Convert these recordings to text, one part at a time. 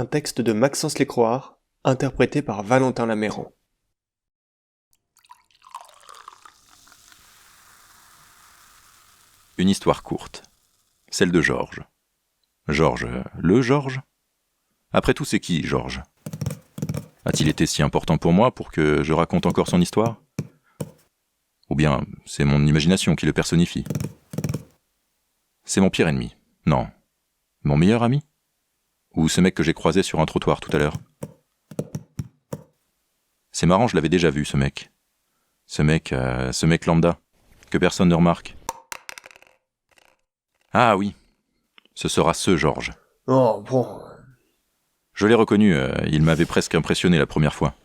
un texte de Maxence Lécroard, interprété par Valentin Laméran. Une histoire courte, celle de Georges. Georges, le Georges ? Après tout, c'est qui, Georges ? A-t-il été si important pour moi pour que je raconte encore son histoire ? Ou bien, c'est mon imagination qui le personnifie ? C'est mon pire ennemi ? Non. Mon meilleur ami ? Ou ce mec que j'ai croisé sur un trottoir tout à l'heure ? C'est marrant, je l'avais déjà vu, ce mec. Ce mec lambda, que personne ne remarque. Ah oui, ce sera ce Georges. Oh, bon... Je l'ai reconnu, il m'avait presque impressionné la première fois.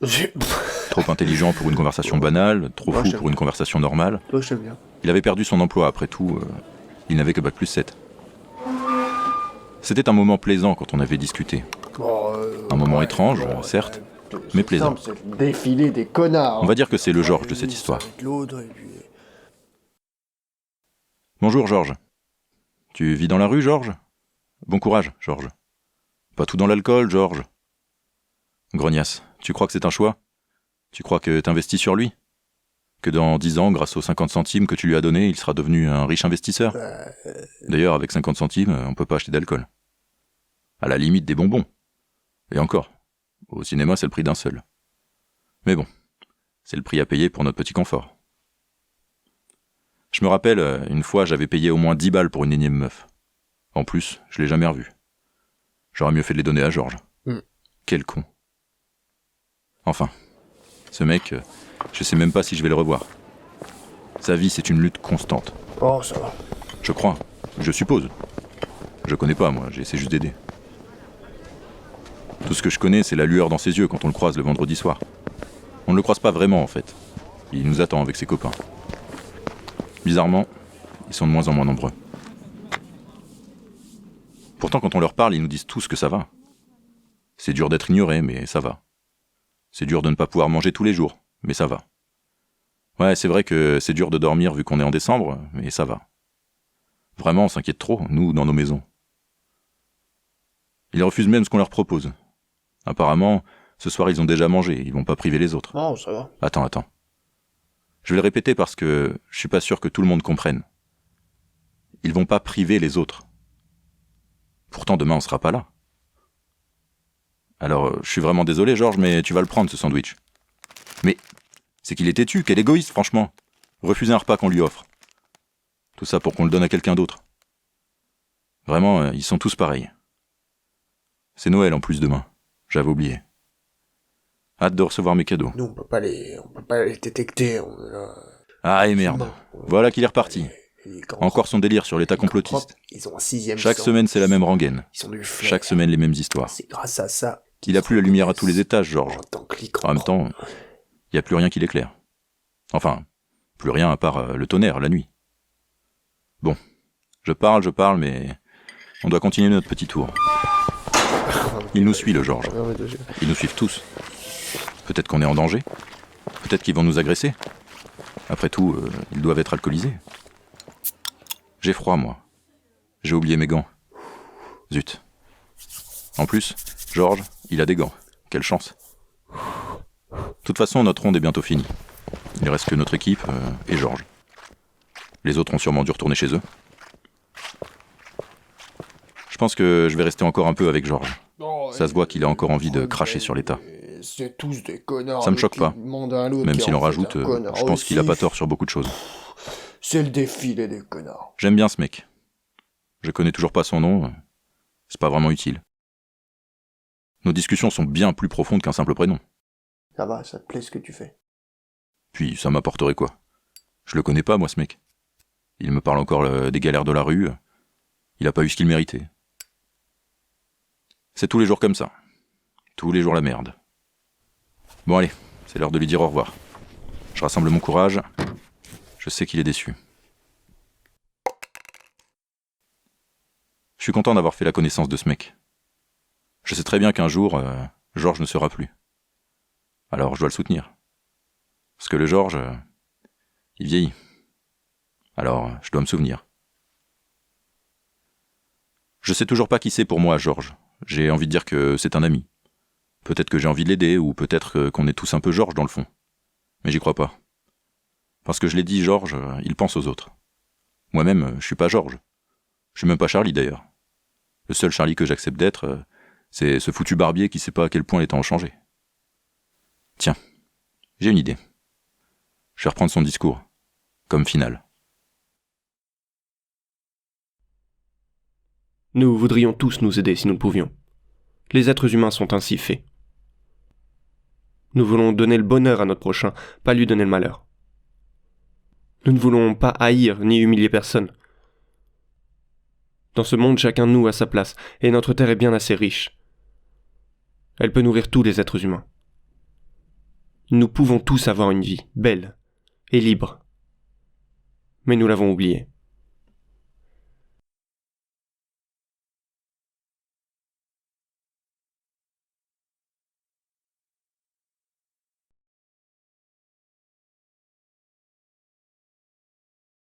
Trop intelligent pour une conversation banale, trop fou pour une conversation normale. Toi, je t'aime bien. Il avait perdu son emploi, après tout, il n'avait que bac+7. C'était un moment plaisant quand on avait discuté. Un moment étrange, certes, mais plaisant. C'est le défilé des connards. On va dire que c'est le Georges de cette histoire. Bonjour Georges. Tu vis dans la rue, Georges ? Bon courage, Georges. Pas tout dans l'alcool, Georges. Grognasse, tu crois que c'est un choix ? Tu crois que t'investis sur lui ? Que dans 10 ans, grâce aux 50 centimes que tu lui as donnés, il sera devenu un riche investisseur ? D'ailleurs, avec 50 centimes, on peut pas acheter d'alcool. À la limite des bonbons. Et encore, au cinéma, c'est le prix d'un seul. Mais bon, c'est le prix à payer pour notre petit confort. Je me rappelle, une fois, j'avais payé au moins 10 balles pour une énième meuf. En plus, je l'ai jamais revue. J'aurais mieux fait de les donner à Georges. Quel con. Enfin, ce mec, je sais même pas si je vais le revoir. Sa vie, c'est une lutte constante. Oh, ça va. Je crois, je suppose. Je connais pas, moi, j'essaie juste d'aider. Tout ce que je connais, c'est la lueur dans ses yeux quand on le croise le vendredi soir. On ne le croise pas vraiment, en fait. Il nous attend avec ses copains. Bizarrement, ils sont de moins en moins nombreux. Pourtant, quand on leur parle, ils nous disent tous que ça va. C'est dur d'être ignoré, mais ça va. C'est dur de ne pas pouvoir manger tous les jours, mais ça va. Ouais, c'est vrai que c'est dur de dormir vu qu'on est en décembre, mais ça va. Vraiment, on s'inquiète trop, nous, dans nos maisons. Ils refusent même ce qu'on leur propose. Apparemment, ce soir, ils ont déjà mangé, ils vont pas priver les autres. Oh, ça va. Attends. Je vais le répéter parce que je suis pas sûr que tout le monde comprenne. Ils vont pas priver les autres. Pourtant, demain, on sera pas là. Alors, je suis vraiment désolé, Georges, mais tu vas le prendre, ce sandwich. Mais, c'est qu'il est têtu, quel égoïste, franchement. Refuser un repas qu'on lui offre. Tout ça pour qu'on le donne à quelqu'un d'autre. Vraiment, ils sont tous pareils. C'est Noël en plus demain. J'avais oublié. Hâte de recevoir mes cadeaux. Nous, on peut pas les détecter. Ah, et merde. Voilà qu'il est reparti. Encore son délire sur l'état complotiste. Ils ont un 6e Chaque sens. semaine, c'est la même rengaine. Ils sont du flair. Chaque semaine, les mêmes histoires. C'est grâce à ça. Il a plus la lumière à tous les étages, Georges. En même temps, temps, il n'y a plus rien qui l'éclaire. Enfin, plus rien à part le tonnerre, la nuit. Bon, je parle, mais on doit continuer notre petit tour. Il nous suit, le Georges. Ils nous suivent tous. Peut-être qu'on est en danger. Peut-être qu'ils vont nous agresser. Après tout, ils doivent être alcoolisés. J'ai froid, moi. J'ai oublié mes gants. Zut. En plus, Georges, il a des gants. Quelle chance. De toute façon, notre ronde est bientôt finie. Il reste que notre équipe et Georges. Les autres ont sûrement dû retourner chez eux. Je pense que je vais rester encore un peu avec Georges. Ça se voit qu'il a encore envie de cracher sur l'État. C'est tous des connards. Ça me choque pas. Même s'il en rajoute, je pense qu'il a pas tort sur beaucoup de choses. C'est le défilé des connards. J'aime bien ce mec. Je connais toujours pas son nom. C'est pas vraiment utile. Nos discussions sont bien plus profondes qu'un simple prénom. Ça va, ça te plaît ce que tu fais. Puis ça m'apporterait quoi ? Je le connais pas, moi, ce mec. Il me parle encore des galères de la rue. Il a pas eu ce qu'il méritait. C'est tous les jours comme ça. Tous les jours la merde. Bon allez, c'est l'heure de lui dire au revoir. Je rassemble mon courage. Je sais qu'il est déçu. Je suis content d'avoir fait la connaissance de ce mec. Je sais très bien qu'un jour, Georges ne sera plus. Alors je dois le soutenir. Parce que le Georges, il vieillit. Alors je dois me souvenir. Je sais toujours pas qui c'est pour moi, Georges. j'ai envie de dire que c'est un ami. Peut-être que j'ai envie de l'aider, ou peut-être qu'on est tous un peu Georges dans le fond. Mais j'y crois pas. Parce que je l'ai dit, Georges, il pense aux autres. Moi-même, je suis pas Georges. Je suis même pas Charlie d'ailleurs. Le seul Charlie que j'accepte d'être, c'est ce foutu barbier qui sait pas à quel point les temps ont changé. Tiens, j'ai une idée. Je vais reprendre son discours, comme finale. Nous voudrions tous nous aider si nous le pouvions. Les êtres humains sont ainsi faits. Nous voulons donner le bonheur à notre prochain, pas lui donner le malheur. Nous ne voulons pas haïr ni humilier personne. Dans ce monde, chacun de nous a sa place, et notre terre est bien assez riche. Elle peut nourrir tous les êtres humains. Nous pouvons tous avoir une vie, belle et libre. Mais nous l'avons oubliée.